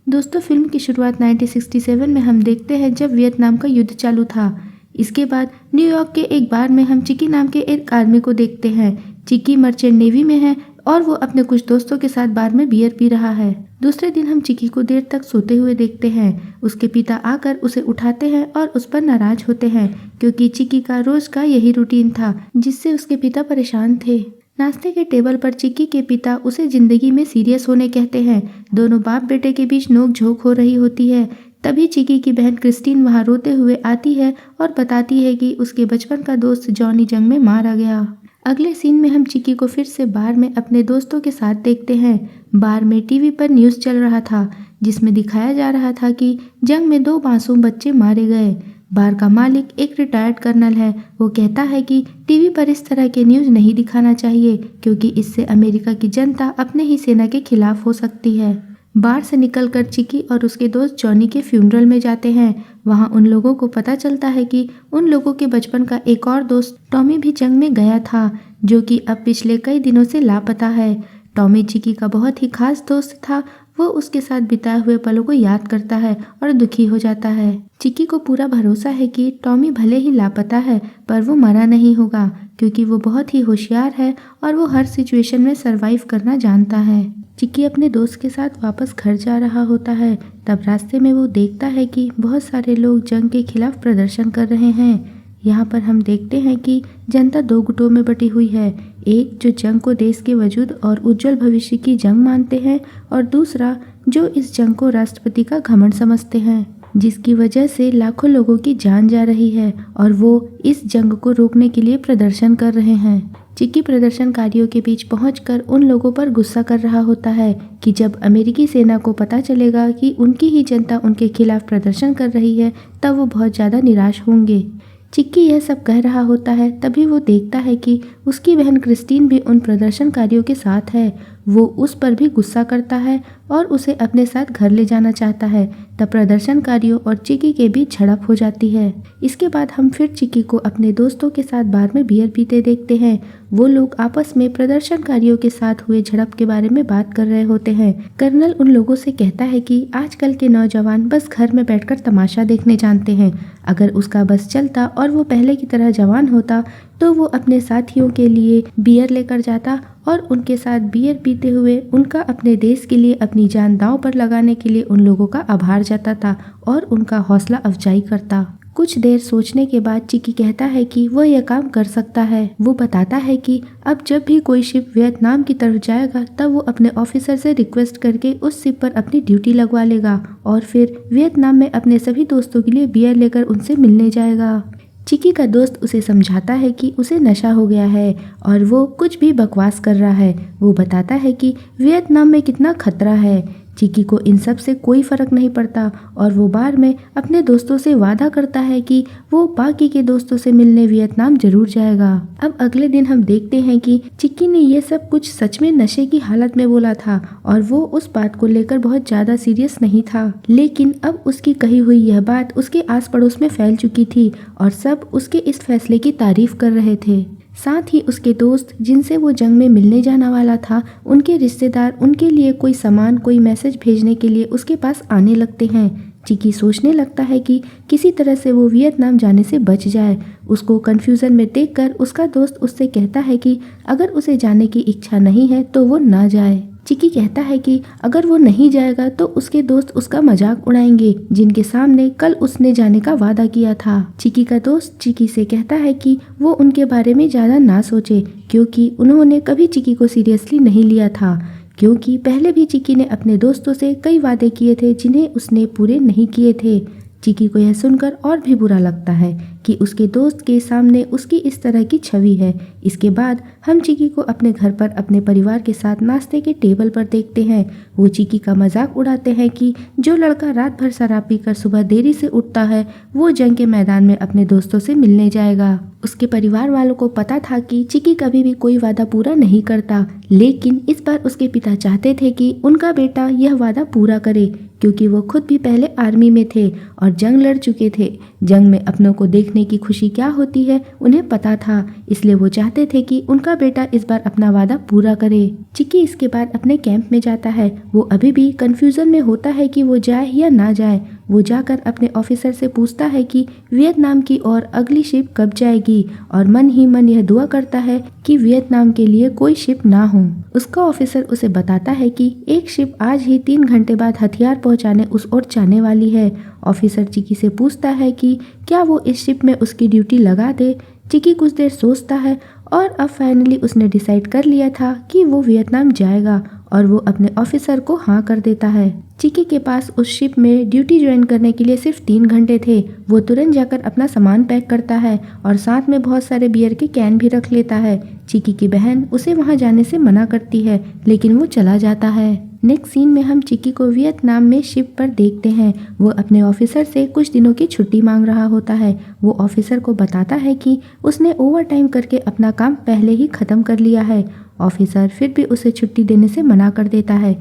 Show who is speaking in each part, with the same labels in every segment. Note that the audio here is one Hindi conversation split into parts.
Speaker 1: दोस्तों, फिल्म की शुरुआत 1967 में हम देखते हैं जब वियतनाम का युद्ध चालू था। इसके बाद न्यूयॉर्क के एक बार में हम चिकी नाम के एक आदमी को देखते हैं। चिकी मर्चेंट नेवी में है और वो अपने कुछ दोस्तों के साथ बार में बियर पी रहा है। दूसरे दिन हम चिकी को देर तक सोते हुए देखते हैं। उसके पिता आकर उसे उठाते हैं और उस पर नाराज होते हैं क्योंकि चिकी का रोज का यही रूटीन था जिससे उसके पिता परेशान थे। नाश्ते के टेबल पर चिक्की के पिता उसे जिंदगी में सीरियस होने कहते हैं। दोनों बाप बेटे के बीच नोक झोंक हो रही होती है। तभी चिक्की की बहन क्रिस्टीन वहां रोते हुए आती है और बताती है कि उसके बचपन का दोस्त जॉनी जंग में मारा गया। अगले सीन में हम चिक्की को फिर से बार में अपने दोस्तों के साथ देखते हैं। बार में टीवी पर न्यूज़ चल रहा था जिसमें दिखाया जा रहा था कि जंग में 2 मासूम बच्चे मारे गए। बार का मालिक एक रिटायर्ड कर्नल है। वो कहता है कि टीवी पर इस तरह के न्यूज़ नहीं दिखाना चाहिए क्योंकि इससे अमेरिका की जनता अपने ही सेना के खिलाफ हो सकती है। बार से निकलकर चिकी और उसके दोस्त जॉनी के फ्यूनरल में जाते हैं। वहां उन लोगों को पता चलता है कि उन लोगों के बचपन का एक और दोस्त टॉमी भी जंग में गया था, जो कि अब पिछले कई दिनों से लापता है। टॉमी चिकी का बहुत ही खास दोस्त था। वो उसके साथ बिताए हुए पलों को याद करता है और दुखी हो जाता है। चिकी को पूरा भरोसा है कि टॉमी भले ही लापता है पर वो मरा नहीं होगा क्योंकि वो बहुत ही होशियार है और वो हर सिचुएशन में सरवाइव करना जानता है। चिकी अपने दोस्त के साथ वापस घर जा रहा होता है। तब रास्ते में वो देखता है कि बहुत सारे लोग जंग के खिलाफ प्रदर्शन कर रहे हैं। यहाँ पर हम देखते हैं कि जनता 2 गुटों में बटी हुई है। एक जो जंग को देश के वजूद और उज्जवल भविष्य की जंग मानते हैं और दूसरा जो इस जंग को राष्ट्रपति का घमंड समझते हैं, जिसकी वजह से लाखों लोगों की जान जा रही है और वो इस जंग को रोकने के लिए प्रदर्शन कर रहे हैं। चिकी प्रदर्शनकारियों के बीच पहुंचकर उन लोगों पर गुस्सा कर रहा होता है कि जब अमेरिकी सेना को पता चलेगा कि उनकी ही जनता उनके खिलाफ प्रदर्शन कर रही है तब वो बहुत ज़्यादा निराश होंगे। चिक्की यह सब कह रहा होता है तभी वो देखता है कि उसकी बहन क्रिस्टीन भी उन प्रदर्शनकारियों के साथ है। वो उस पर भी गुस्सा करता है और उसे अपने साथ घर ले जाना चाहता है। तब प्रदर्शनकारियों और चिक्की के बीच झड़प हो जाती है। इसके बाद हम फिर चिक्की को अपने दोस्तों के साथ बार में बियर पीते देखते हैं। वो लोग आपस में प्रदर्शनकारियों के साथ हुए झड़प के बारे में बात कर रहे होते हैं। कर्नल उन लोगों से कहता है कि आजकल के नौजवान बस घर में बैठकर तमाशा देखने जानते हैं। अगर उसका बस चलता और वो पहले की तरह जवान होता तो वो अपने साथियों के लिए बियर लेकर जाता और उनके साथ बियर पीते हुए उनका अपने देश के लिए अपनी जान दांव पर लगाने के लिए उन लोगों का आभार जताता और उनका हौसला अफजाई करता। कुछ देर सोचने के बाद चिकी कहता है कि वो यह काम कर सकता है। वो बताता है कि अब जब भी कोई शिप वियतनाम की तरफ जाएगा तब वो अपने ऑफिसर से रिक्वेस्ट करके उस शिप पर अपनी ड्यूटी लगवा लेगा और फिर वियतनाम में अपने सभी दोस्तों के लिए बियर लेकर उनसे मिलने जाएगा। चिकी का दोस्त उसे समझाता है कि उसे नशा हो गया है और वो कुछ भी बकवास कर रहा है। वो बताता है कि वियतनाम में कितना खतरा है। चिकी को इन सब से कोई फर्क नहीं पड़ता और वो बार में अपने दोस्तों से वादा करता है कि वो बाकी के दोस्तों से मिलने वियतनाम जरूर जाएगा। अब अगले दिन हम देखते हैं कि चिक्की ने ये सब कुछ सच में नशे की हालत में बोला था और वो उस बात को लेकर बहुत ज्यादा सीरियस नहीं था, लेकिन अब उसकी कही हुई यह बात उसके आस पड़ोस में फैल चुकी थी और सब उसके इस फैसले की तारीफ कर रहे थे। साथ ही उसके दोस्त जिनसे वो जंग में मिलने जाने वाला था, उनके रिश्तेदार उनके लिए कोई सामान कोई मैसेज भेजने के लिए उसके पास आने लगते हैं। चिकी सोचने लगता है कि किसी तरह से वो वियतनाम जाने से बच जाए। उसको कंफ्यूजन में देखकर उसका दोस्त उससे कहता है कि अगर उसे जाने की इच्छा नहीं है तो वो ना जाए। चिकी कहता है कि अगर वो नहीं जाएगा तो उसके दोस्त उसका मजाक उड़ाएंगे जिनके सामने कल उसने जाने का वादा किया था। चिकी का दोस्त चिकी से कहता है कि वो उनके बारे में ज़्यादा ना सोचे क्योंकि उन्होंने कभी चिकी को सीरियसली नहीं लिया था, क्योंकि पहले भी चिकी ने अपने दोस्तों से कई वादे किए थे जिन्हें उसने पूरे नहीं किए थे। चिकी को यह सुनकर और भी बुरा लगता है कि उसके दोस्त के सामने उसकी इस तरह की छवि है। इसके बाद हम चिकी को अपने घर पर अपने परिवार के साथ नाश्ते के टेबल पर देखते हैं। वो चिकी का मजाक उड़ाते हैं कि जो लड़का रात भर शराब पीकर सुबह देरी से उठता है वो जंग के मैदान में अपने दोस्तों से मिलने जाएगा। उसके परिवार वालों को पता था कि चिकी कभी भी कोई वादा पूरा नहीं करता, लेकिन इस बार उसके पिता चाहते थे कि उनका बेटा यह वादा पूरा करे। क्योंकि वो खुद भी पहले आर्मी में थे और जंग लड़ चुके थे। जंग में अपनों को देखने की खुशी क्या होती है उन्हें पता था, इसलिए वो चाहते थे कि उनका बेटा इस बार अपना वादा पूरा करे। चिकी इसके बाद अपने कैंप में जाता है। वो अभी भी कंफ्यूजन में होता है कि वो जाए या ना जाए। वो जाकर अपने ऑफिसर से पूछता है कि वियतनाम की ओर अगली शिप कब जाएगी और मन ही मन यह दुआ करता है कि वियतनाम के लिए कोई शिप ना हो। उसका ऑफिसर उसे बताता है कि एक शिप आज ही 3 घंटे बाद हथियार पहुंचाने उस ओर जाने वाली है। ऑफिसर चिकी से पूछता है कि क्या वो इस शिप में उसकी ड्यूटी लगा दे। चिकी कुछ देर सोचता है और अब फाइनली उसने डिसाइड कर लिया था कि वो वियतनाम जाएगा और वो अपने ऑफिसर को हाँ कर देता है। चिकी के पास उस शिप में ड्यूटी ज्वाइन करने के लिए सिर्फ 3 घंटे थे। वो तुरंत जाकर अपना सामान पैक करता है और साथ में बहुत सारे बियर के कैन भी रख लेता है। चिकी की बहन उसे वहां जाने से मना करती है, लेकिन वो चला जाता है। नेक्स्ट सीन में हम चिकी को वियतनाम में शिप पर देखते हैं। वो अपने ऑफिसर से कुछ दिनों की छुट्टी मांग रहा होता है। वो ऑफिसर को बताता है कि उसने ओवर टाइम करके अपना काम पहले ही खत्म कर लिया है। ऑफिसर फिर भी उसे छुट्टी देने से मना कर देता है,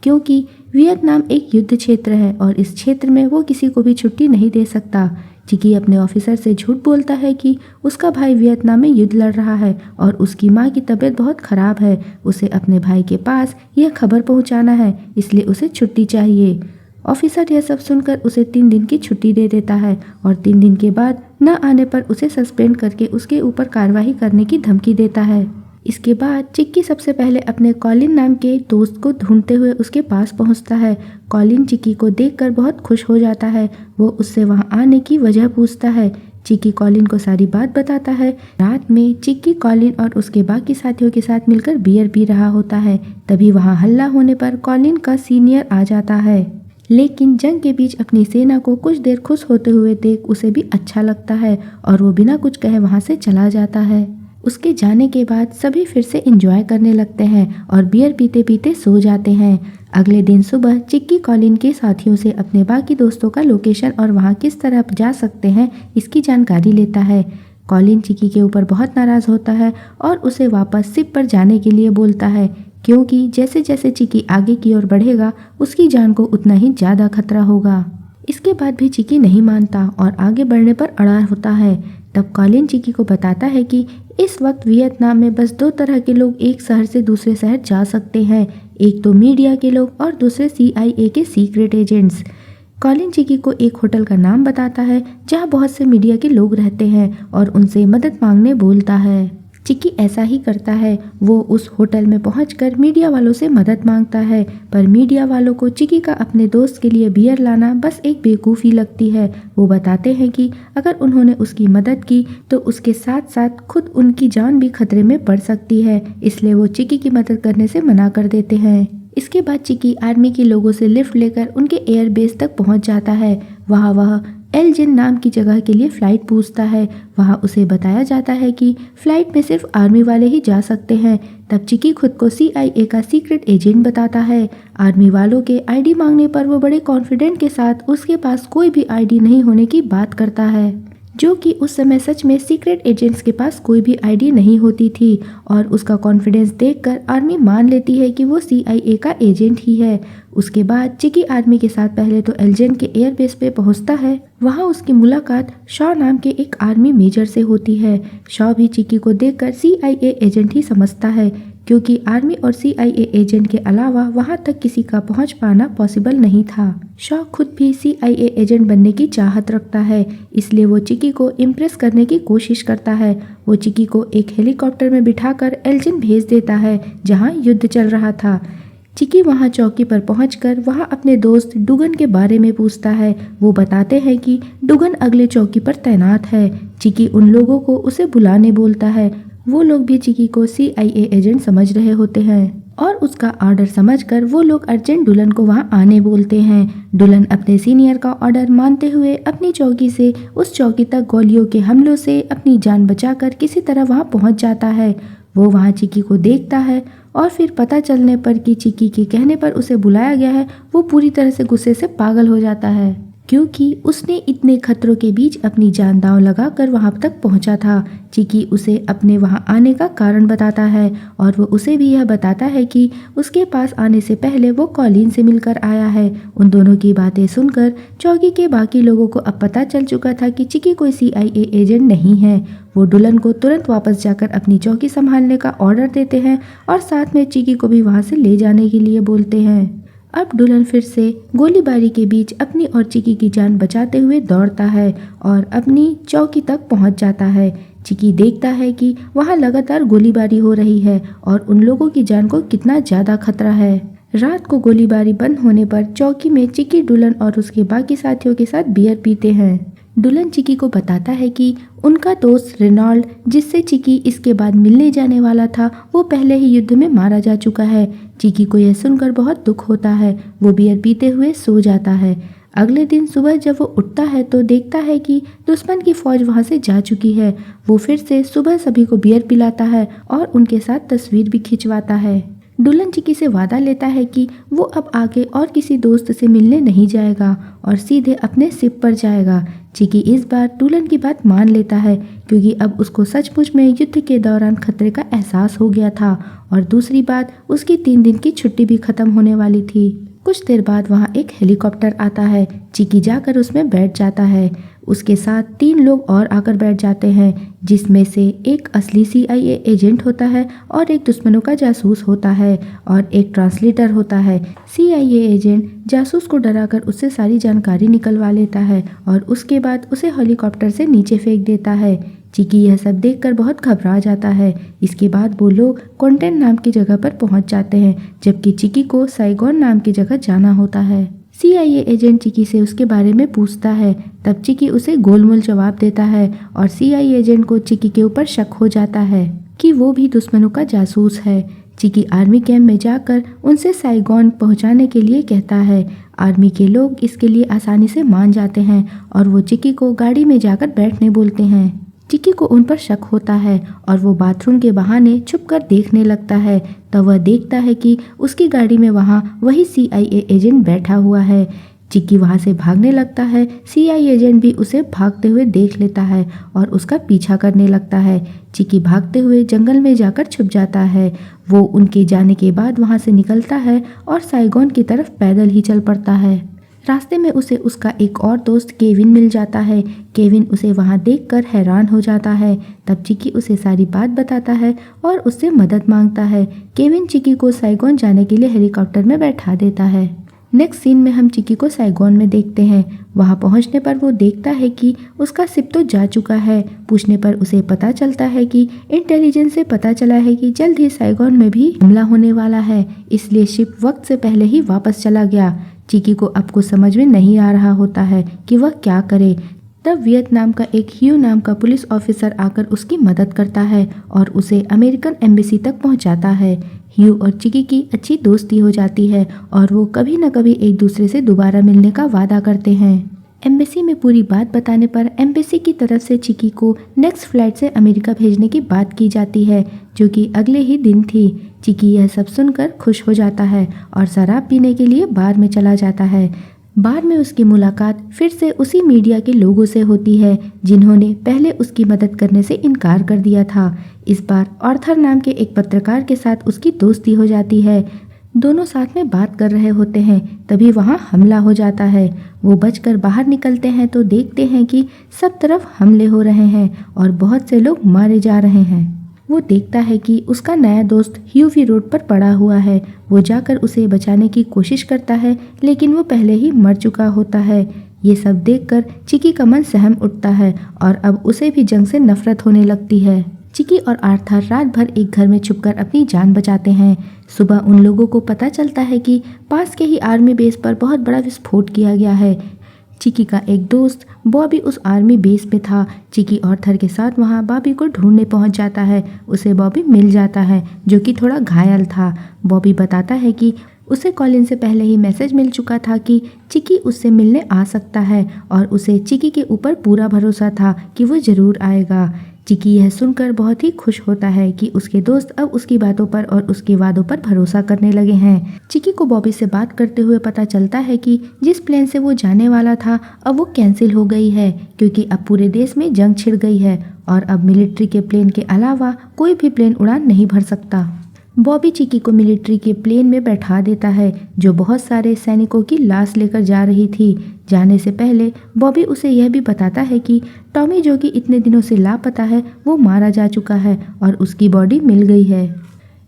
Speaker 1: क्योंकि वियतनाम एक युद्ध क्षेत्र है और इस क्षेत्र में वो किसी को भी छुट्टी नहीं दे सकता। चिकी अपने ऑफिसर से झूठ बोलता है कि उसका भाई वियतनाम में युद्ध लड़ रहा है और उसकी माँ की तबीयत बहुत खराब है। उसे अपने भाई के पास यह खबर पहुँचाना है, इसलिए उसे छुट्टी चाहिए। ऑफिसर यह सब सुनकर उसे 3 दिन की छुट्टी दे देता है और 3 दिन के बाद न आने पर उसे सस्पेंड करके उसके ऊपर कार्रवाई करने की धमकी देता है। इसके बाद चिक्की सबसे पहले अपने कॉलिन नाम के दोस्त को ढूंढते हुए उसके पास पहुंचता है। कॉलिन चिक्की को देखकर बहुत खुश हो जाता है। वो उससे वहां आने की वजह पूछता है। चिक्की कॉलिन को सारी बात बताता है। रात में चिक्की कॉलिन और उसके बाकी साथियों के साथ मिलकर बियर पी रहा होता है। तभी वहां हल्ला होने पर कॉलिन का सीनियर आ जाता है, लेकिन जंग के बीच अपनी सेना को कुछ देर खुश होते हुए देख उसे भी अच्छा लगता है और वो बिना कुछ कहे वहां से चला जाता है। उसके जाने के बाद सभी फिर से एंजॉय करने लगते हैं और बियर पीते पीते सो जाते हैं। अगले दिन सुबह चिक्की कॉलिन के साथियों से अपने बाकी दोस्तों का लोकेशन और वहां किस तरह जा सकते हैं इसकी जानकारी लेता है। कॉलिन चिक्की के ऊपर बहुत नाराज होता है और उसे वापस शिप पर जाने के लिए बोलता है, क्योंकि जैसे जैसे चिक्की आगे की ओर बढ़ेगा उसकी जान को उतना ही ज़्यादा खतरा होगा। इसके बाद भी चिक्की नहीं मानता और आगे बढ़ने पर अड़ा होता है। तब कॉलिन चिक्की को बताता है कि इस वक्त वियतनाम में बस 2 तरह के लोग एक शहर से दूसरे शहर जा सकते हैं, एक तो मीडिया के लोग और दूसरे CIA के सीक्रेट एजेंट्स। कॉलिन चिक्की को एक होटल का नाम बताता है जहां बहुत से मीडिया के लोग रहते हैं और उनसे मदद मांगने बोलता है। चिक्की ऐसा ही करता है। वो उस होटल में पहुंचकर मीडिया वालों से मदद मांगता है, पर मीडिया वालों को चिक्की का अपने दोस्त के लिए बियर लाना बस एक बेवकूफ़ी लगती है। वो बताते हैं कि अगर उन्होंने उसकी मदद की तो उसके साथ साथ खुद उनकी जान भी खतरे में पड़ सकती है, इसलिए वो चिक्की की मदद करने से मना कर देते हैं। इसके बाद चिक्की आर्मी के लोगों से लिफ्ट लेकर उनके एयरबेस तक पहुंच जाता है। वहाँ वह एल्जिन नाम की जगह के लिए फ़्लाइट पूछता है। वहाँ उसे बताया जाता है कि फ़्लाइट में सिर्फ आर्मी वाले ही जा सकते हैं। तब चिक्की खुद को CIA का सीक्रेट एजेंट बताता है। आर्मी वालों के ID मांगने पर वो बड़े कॉन्फिडेंट के साथ उसके पास कोई भी ID नहीं होने की बात करता है, जो कि उस समय सच में सीक्रेट एजेंट्स के पास कोई भी ID नहीं होती थी। और उसका कॉन्फिडेंस देखकर आर्मी मान लेती है कि वो CIA का एजेंट ही है। उसके बाद चिक्की आर्मी के साथ पहले तो एल्जिन के एयरबेस पे पहुंचता है। वहां उसकी मुलाकात शॉ नाम के एक आर्मी मेजर से होती है। शॉ भी चिक्की को देखकर CIA एजेंट ही समझता है, क्योंकि आर्मी और CIA एजेंट के अलावा वहां तक किसी का पहुंच पाना पॉसिबल नहीं था। शॉ खुद भी CIA एजेंट बनने की चाहत रखता है, इसलिए वो चिक्की को इम्प्रेस करने की कोशिश करता है। वो चिक्की को एक हेलीकॉप्टर में बिठाकर एल्जिन भेज देता है जहां युद्ध चल रहा था। चिक्की वहां चौकी पर पहुंचकर वहां अपने दोस्त डुगन के बारे में पूछता है। वो बताते हैं कि डुगन अगले चौकी पर तैनात है। चिक्की उन लोगों को उसे बुलाने बोलता है। वो लोग भी चिक्की को CIA एजेंट समझ रहे होते हैं और उसका ऑर्डर समझकर वो लोग अर्जेंट डुलन को वहां आने बोलते हैं। डुलन अपने सीनियर का ऑर्डर मानते हुए अपनी चौकी से उस चौकी तक गोलियों के हमलों से अपनी जान बचाकर किसी तरह वहां पहुंच जाता है। वो वहां चिक्की को देखता है और फिर पता चलने पर कि चिक्की के कहने पर उसे बुलाया गया है, वो पूरी तरह से गुस्से से पागल हो जाता है। क्योंकि उसने इतने खतरों के बीच अपनी जान दांव लगाकर वहां तक पहुंचा था। चिकी उसे अपने वहां आने का कारण बताता है और वो उसे भी यह बताता है कि उसके पास आने से पहले वो कॉलिन से मिलकर आया है। उन दोनों की बातें सुनकर चौकी के बाकी लोगों को अब पता चल चुका था कि चिकी कोई CIA एजेंट नहीं है। वो डुलन को तुरंत वापस जाकर अपनी चौकी संभालने का ऑर्डर देते हैं और साथ में चिकी को भी वहां से ले जाने के लिए बोलते हैं। अब डुलन फिर से गोलीबारी के बीच अपनी और चिकी की जान बचाते हुए दौड़ता है और अपनी चौकी तक पहुंच जाता है। चिकी देखता है कि वहां लगातार गोलीबारी हो रही है और उन लोगों की जान को कितना ज्यादा खतरा है। रात को गोलीबारी बंद होने पर चौकी में चिकी, डुलन और उसके बाकी साथियों के साथ बियर पीते हैं। डुलन चिकी को बताता है कि उनका दोस्त रेनॉल्ड, जिससे चिकी इसके बाद मिलने जाने वाला था, वो पहले ही युद्ध में मारा जा चुका है। चिकी को यह सुनकर बहुत दुख होता है। वो बियर पीते हुए सो जाता है। अगले दिन सुबह जब वो उठता है तो देखता है कि दुश्मन की फौज वहां से जा चुकी है। वो फिर से सुबह सभी को बियर पिलाता है और उनके साथ तस्वीर भी खिंचवाता है। डुलन चिकी से वादा लेता है कि वो अब आगे और किसी दोस्त से मिलने नहीं जाएगा और सीधे अपने शिप पर जाएगा। चिकी इस बार डुलन की बात मान लेता है क्योंकि अब उसको सचमुच में युद्ध के दौरान खतरे का एहसास हो गया था और दूसरी बात, उसकी 3 दिन की छुट्टी भी खत्म होने वाली थी। कुछ देर बाद वहाँ एक हेलीकॉप्टर आता है। चिकी जाकर उसमें बैठ जाता है। उसके साथ 3 लोग और आकर बैठ जाते हैं, जिसमें से एक असली CIA एजेंट होता है और एक दुश्मनों का जासूस होता है और एक ट्रांसलेटर होता है। CIA एजेंट जासूस को डराकर उससे सारी जानकारी निकलवा लेता है और उसके बाद उसे हेलीकॉप्टर से नीचे फेंक देता है। चिकी यह सब देखकर बहुत घबरा जाता है। इसके बाद वो लोग कॉन्टेंट नाम की जगह पर पहुंच जाते हैं, जबकि चिकी को साइगोन नाम की जगह जाना होता है। CIA एजेंट चिकी से उसके बारे में पूछता है, तब चिकी उसे गोलमोल जवाब देता है और CIA एजेंट को चिकी के ऊपर शक हो जाता है कि वो भी दुश्मनों का जासूस है। चिकी आर्मी कैंप में जाकर उनसे साइगोन पहुंचाने के लिए कहता है। आर्मी के लोग इसके लिए आसानी से मान जाते हैं और वो चिकी को गाड़ी में जाकर बैठने बोलते हैं। चिकी को उन पर शक होता है और वो बाथरूम के बहाने छुपकर देखने लगता है। तब वह देखता है कि उसकी गाड़ी में वहाँ वही CIA एजेंट बैठा हुआ है। चिकी वहाँ से भागने लगता है। CIA एजेंट भी उसे भागते हुए देख लेता है और उसका पीछा करने लगता है। चिकी भागते हुए जंगल में जाकर छुप जाता है। वो उनके जाने के बाद वहाँ से निकलता है और साइगोन की तरफ पैदल ही चल पड़ता है। रास्ते में उसे उसका एक और दोस्त केविन मिल जाता है। केविन उसे वहां देखकर हैरान हो जाता है। तब चिकी उसे सारी बात बताता है और उससे मदद मांगता है। केविन चिकी को साइगोन जाने के लिए हेलीकॉप्टर में बैठा देता है। नेक्स्ट सीन में हम चिकी को साइगोन में देखते हैं। वहां पहुंचने पर वो देखता है कि उसका शिप तो जा चुका है। पूछने पर उसे पता चलता है कि इंटेलिजेंस से पता चला है कि जल्द ही साइगोन में भी हमला होने वाला है, इसलिए शिप वक्त से पहले ही वापस चला गया। चिकी को अब कुछ समझ में नहीं आ रहा होता है कि वह क्या करे। तब वियतनाम का एक ह्यू नाम का पुलिस ऑफिसर आकर उसकी मदद करता है और उसे अमेरिकन एम्बेसी तक पहुंचाता है। ह्यू और चिकी की अच्छी दोस्ती हो जाती है और वो कभी न कभी एक दूसरे से दोबारा मिलने का वादा करते हैं। एम्बेसी में पूरी बात बताने पर एम्बेसी की तरफ से चिकी को नेक्स्ट फ्लाइट से अमेरिका भेजने की बात की जाती है, जो कि अगले ही दिन थी। चिकी यह सब सुनकर खुश हो जाता है और शराब पीने के लिए बार में चला जाता है। बार में उसकी मुलाकात फिर से उसी मीडिया के लोगों से होती है जिन्होंने पहले उसकी मदद करने से इनकार कर दिया था। इस बार आर्थर नाम के एक पत्रकार के साथ उसकी दोस्ती हो जाती है। दोनों साथ में बात कर रहे होते हैं, तभी वहां हमला हो जाता है। वो बचकर बाहर निकलते हैं तो देखते हैं कि सब तरफ हमले हो रहे हैं और बहुत से लोग मारे जा रहे हैं। वो देखता है कि उसका नया दोस्त ह्यूवी रोड पर पड़ा हुआ है। वो जाकर उसे बचाने की कोशिश करता है, लेकिन वो पहले ही मर चुका होता है। ये सब देखकर चिकी का मन सहम उठता है और अब उसे भी जंग से नफरत होने लगती है। चिकी और आर्थर रात भर एक घर में छुपकर अपनी जान बचाते हैं। सुबह उन लोगों को पता चलता है कि पास के ही आर्मी बेस पर बहुत बड़ा विस्फोट किया गया है। चिकी का एक दोस्त बॉबी उस आर्मी बेस में था। चिकी आर्थर के साथ वहां बॉबी को ढूंढने पहुंच जाता है। उसे बॉबी मिल जाता है, जो कि थोड़ा घायल था। बॉबी बताता है कि उसे कॉलिन से पहले ही मैसेज मिल चुका था कि चिकी उससे मिलने आ सकता है और उसे चिकी के ऊपर पूरा भरोसा था कि वो जरूर आएगा। चिकी यह सुनकर बहुत ही खुश होता है कि उसके दोस्त अब उसकी बातों पर और उसके वादों पर भरोसा करने लगे हैं। चिकी को बॉबी से बात करते हुए पता चलता है कि जिस प्लेन से वो जाने वाला था अब वो कैंसिल हो गई है, क्योंकि अब पूरे देश में जंग छिड़ गई है और अब मिलिट्री के प्लेन के अलावा कोई भी प्लेन उड़ान नहीं भर सकता। बॉबी चिकी को मिलिट्री के प्लेन में बैठा देता है जो बहुत सारे सैनिकों की लाश लेकर जा रही थी। जाने से पहले बॉबी उसे यह भी बताता है कि टॉमी जो कि इतने दिनों से लापता है वो मारा जा चुका है और उसकी बॉडी मिल गई है।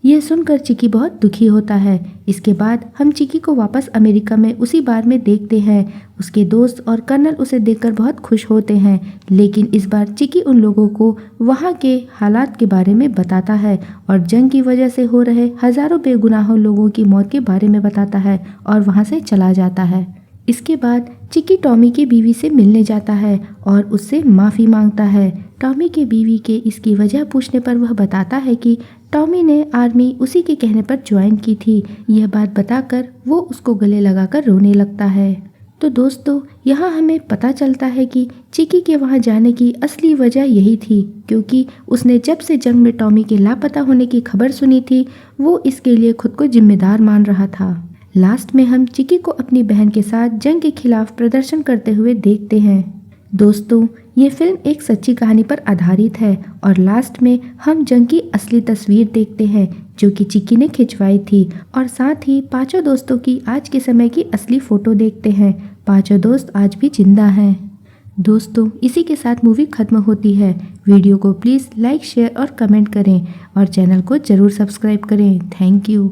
Speaker 1: यह सुनकर चिकी बहुत दुखी होता है। इसके बाद हम चिकी को वापस अमेरिका में उसी बार में देखते हैं। उसके दोस्त और कर्नल उसे देखकर बहुत खुश होते हैं, लेकिन इस बार चिकी उन लोगों को वहाँ के हालात के बारे में बताता है और जंग की वजह से हो रहे हजारों बेगुनाह लोगों की मौत के बारे में बताता है और वहाँ से चला जाता है। इसके बाद चिकी टॉमी की बीवी से मिलने जाता है और उससे माफ़ी मांगता है। टॉमी के बीवी के इसकी वजह पूछने पर वह बताता है कि टॉमी ने आर्मी उसी के कहने पर ज्वाइन की थी। यह बात बताकर वो उसको गले लगाकर रोने लगता है। तो दोस्तों, यहाँ हमें पता चलता है कि चिकी के वहाँ जाने की असली वजह यही थी, क्योंकि उसने जब से जंग में टॉमी के लापता होने की खबर सुनी थी वो इसके लिए खुद को जिम्मेदार मान रहा था। लास्ट में हम चिकी को अपनी बहन के साथ जंग के खिलाफ प्रदर्शन करते हुए देखते हैं। दोस्तों, ये फिल्म एक सच्ची कहानी पर आधारित है और लास्ट में हम जंग की असली तस्वीर देखते हैं जो कि चिकी ने खिंचवाई थी और साथ ही पांचों दोस्तों की आज के समय की असली फोटो देखते हैं। पांचों दोस्त आज भी जिंदा हैं। दोस्तों, इसी के साथ मूवी खत्म होती है। वीडियो को प्लीज़ लाइक, शेयर और कमेंट करें और चैनल को ज़रूर सब्सक्राइब करें। Thank you.